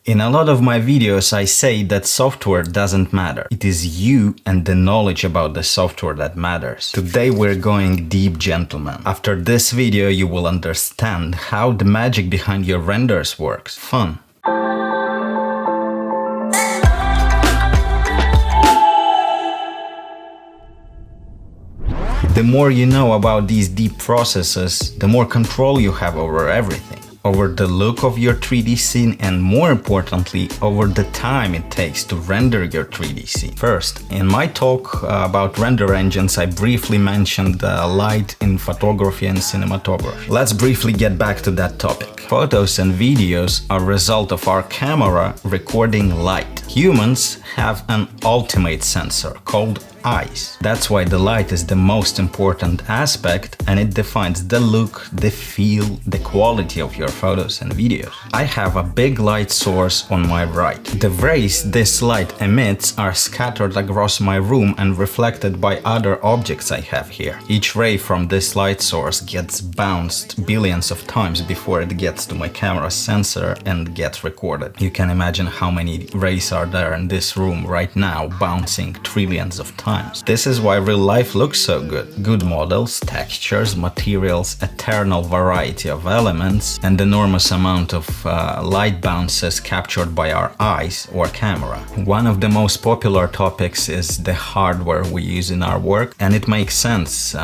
In a lot of my videos I say that software doesn't matter. It is you and the knowledge about the software that matters. Today we're going deep, gentlemen. After this video you will understand how the magic behind your renders works. Fun. The more you know about these deep processes, the more control you have over everything. Over the look of your 3D scene and, more importantly, over the time it takes to render your 3D scene. First, in my talk about render engines, I briefly mentioned light in photography and cinematography. Let's briefly get back to that topic. Photos and videos are a result of our camera recording light. Humans have an ultimate sensor called eyes. That's why the light is the most important aspect, and it defines the look, the feel, the quality of your photos and videos. I have a big light source on my right. The rays this light emits are scattered across my room and reflected by other objects I have here. Each ray from this light source gets bounced billions of times before it gets to my camera sensor and gets recorded. You can imagine how many rays are there in this room right now, bouncing trillions of times. This is why real life looks so good. Good models, textures, materials, eternal variety of elements, and enormous amount of light bounces captured by our eyes or camera. One of the most popular topics is the hardware we use in our work, and it makes sense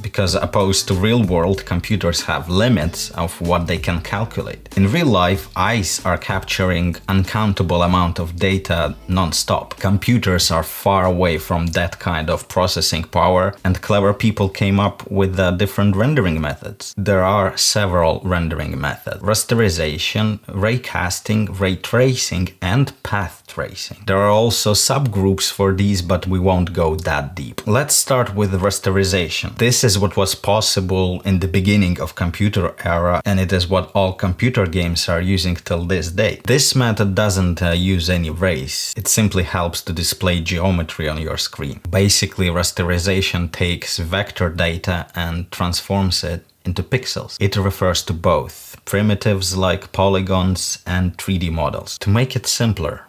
because opposed to real world, computers have limits of what they can calculate. In real life, eyes are capturing uncountable amount of data non-stop. Computers are far away from that kind of processing power, and clever people came up with different rendering methods. There are several rendering methods: rasterization, ray casting, ray tracing, and path tracing. There are also subgroups for these, but we won't go that deep. Let's start with rasterization. This is what was possible in the beginning of computer era, and it is what all computer games are using till this day. This method doesn't use any rays. It simply helps to display geometry on your screen. Basically, rasterization takes vector data and transforms it into pixels. It refers to both primitives like polygons and 3D models. To make it simpler,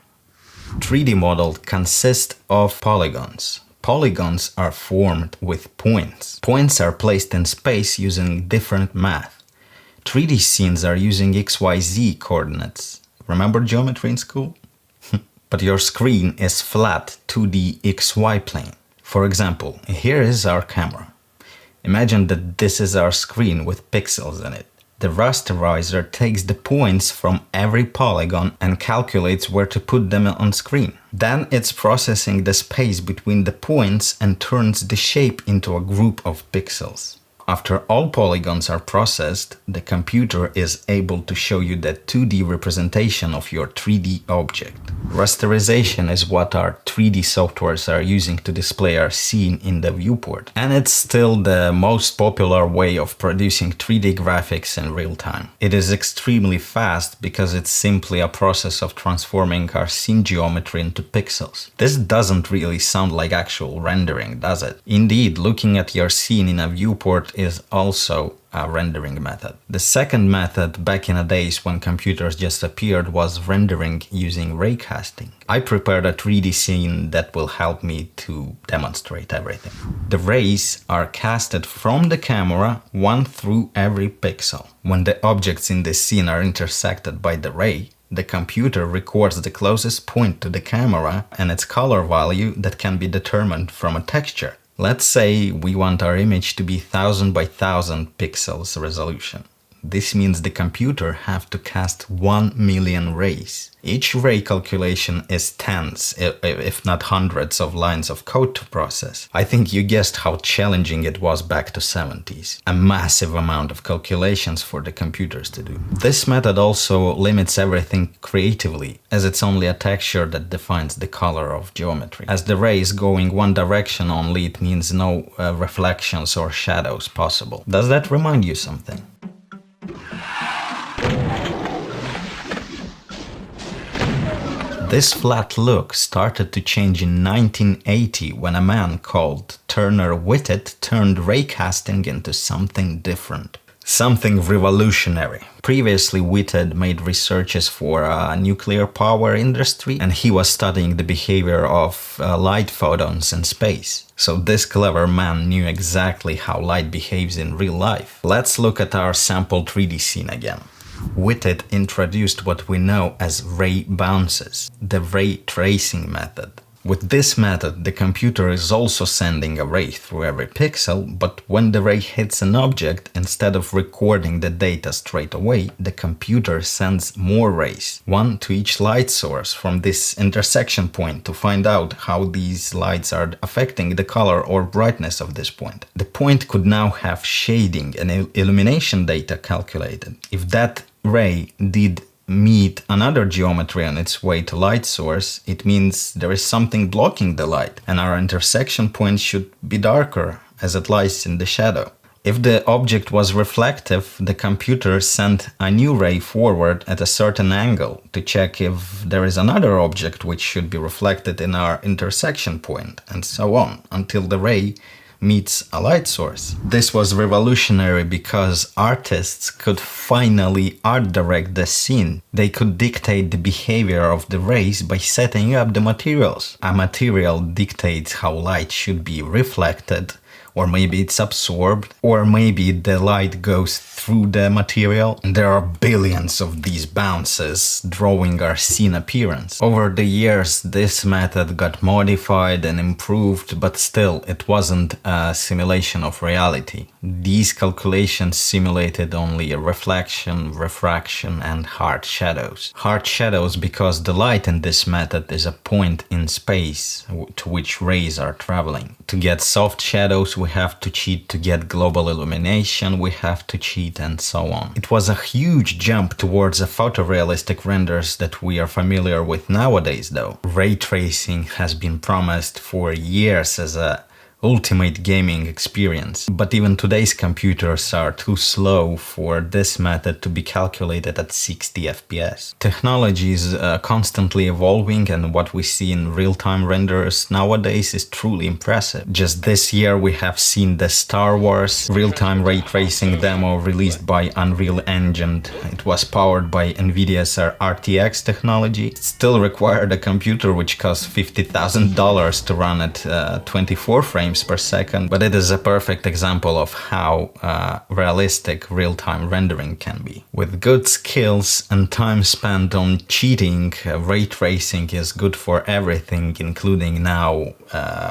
3D model consists of polygons. Polygons are formed with points. Points are placed in space using different math. 3D scenes are using XYZ coordinates. Remember geometry in school? But your screen is flat 2D XY plane. For example, here is our camera. Imagine that this is our screen with pixels in it. The rasterizer takes the points from every polygon and calculates where to put them on screen. Then it's processing the space between the points and turns the shape into a group of pixels. After all polygons are processed, the computer is able to show you the 2D representation of your 3D object. Rasterization is what our 3D softwares are using to display our scene in the viewport. And it's still the most popular way of producing 3D graphics in real time. It is extremely fast because it's simply a process of transforming our scene geometry into pixels. This doesn't really sound like actual rendering, does it? Indeed, looking at your scene in a viewport is also a rendering method. The second method back in the days when computers just appeared was rendering using ray casting. I prepared a 3D scene that will help me to demonstrate everything. The rays are casted from the camera, one through every pixel. When the objects in the scene are intersected by the ray, the computer records the closest point to the camera and its color value that can be determined from a texture. Let's say we want our image to be 1000 by 1000 pixels resolution. This means the computer have to cast 1 million rays. Each ray calculation is tens, if not hundreds of lines of code to process. I think you guessed how challenging it was back to 70s. A massive amount of calculations for the computers to do. This method also limits everything creatively, as it's only a texture that defines the color of geometry. As the ray is going one direction only, it means no reflections or shadows possible. Does that remind you something? This flat look started to change in 1980 when a man called Turner Whitted turned ray casting into something different. Something revolutionary. Previously, Whitted made researches for nuclear power industry, and he was studying the behavior of light photons in space. So this clever man knew exactly how light behaves in real life. Let's look at our sample 3D scene again. Whitted introduced what we know as ray bounces, the ray tracing method. With this method, the computer is also sending a ray through every pixel, but when the ray hits an object, instead of recording the data straight away, the computer sends more rays, one to each light source from this intersection point to find out how these lights are affecting the color or brightness of this point. The point could now have shading and illumination data calculated. If that ray did meet another geometry on its way to light source, it means there is something blocking the light, and our intersection point should be darker as it lies in the shadow. If the object was reflective, the computer sent a new ray forward at a certain angle to check if there is another object which should be reflected in our intersection point, and so on, until the ray meets a light source. This was revolutionary because artists could finally art direct the scene. They could dictate the behavior of the rays by setting up the materials. A material dictates how light should be reflected, or maybe it's absorbed, or maybe the light goes through the material. There are billions of these bounces drawing our scene appearance. Over the years, this method got modified and improved, but still, it wasn't a simulation of reality. These calculations simulated only a reflection, refraction, and hard shadows. Hard shadows because the light in this method is a point in space to which rays are traveling. To get soft shadows, we have to cheat. To get global illumination, we have to cheat, and so on. It was a huge jump towards the photorealistic renders that we are familiar with nowadays, though. Ray tracing has been promised for years as a ultimate gaming experience, but even today's computers are too slow for this method to be calculated at 60 FPS. Technology is constantly evolving, and what we see in real-time renders nowadays is truly impressive. Just this year we have seen the Star Wars real-time ray tracing demo released by Unreal Engine. It was powered by NVIDIA's RTX technology. It still required a computer which cost $50,000 to run at 24 frames per second, but it is a perfect example of how realistic real-time rendering can be. With good skills and time spent on cheating, ray tracing is good for everything, including now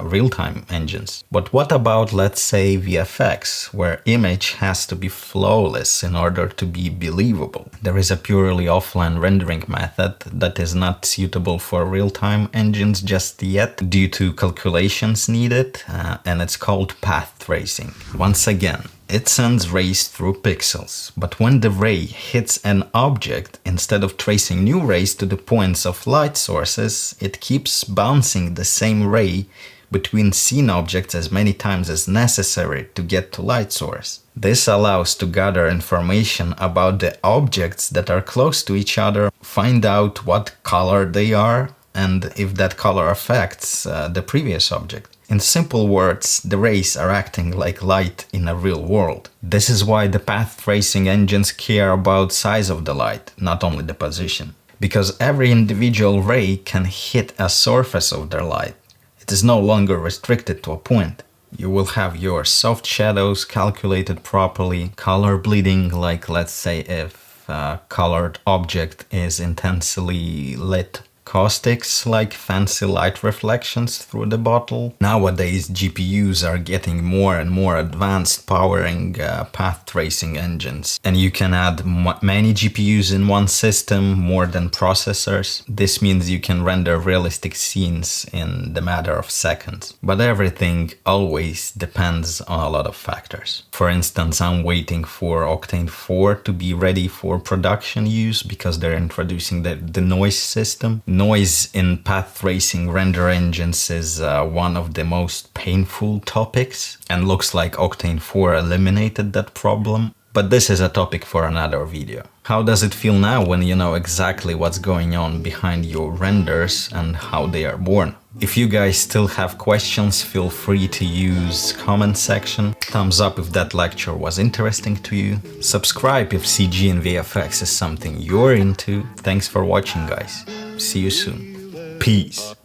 real-time engines. But what about, let's say, VFX, where image has to be flawless in order to be believable? There is a purely offline rendering method that is not suitable for real-time engines just yet due to calculations needed, and it's called path tracing. Once again, it sends rays through pixels, but when the ray hits an object, instead of tracing new rays to the points of light sources, it keeps bouncing the same ray between seen objects as many times as necessary to get to light source. This allows to gather information about the objects that are close to each other, find out what color they are, and if that color affects the previous object. In simple words, the rays are acting like light in a real world. This is why the path tracing engines care about size of the light, not only the position. Because every individual ray can hit a surface of their light. It is no longer restricted to a point. You will have your soft shadows calculated properly, color bleeding, like let's say if a colored object is intensely lit. Caustics, like fancy light reflections through the bottle. Nowadays, GPUs are getting more and more advanced, powering path tracing engines. And you can add many GPUs in one system, more than processors. This means you can render realistic scenes in the matter of seconds. But everything always depends on a lot of factors. For instance, I'm waiting for Octane 4 to be ready for production use because they're introducing the noise system. Noise in path tracing render engines is one of the most painful topics, and looks like Octane 4 eliminated that problem. But this is a topic for another video. How does it feel now when you know exactly what's going on behind your renders and how they are born? If you guys still have questions, feel free to use comment section. Thumbs up if that lecture was interesting to you. Subscribe if CG and VFX is something you're into. Thanks for watching, guys. See you soon. Peace.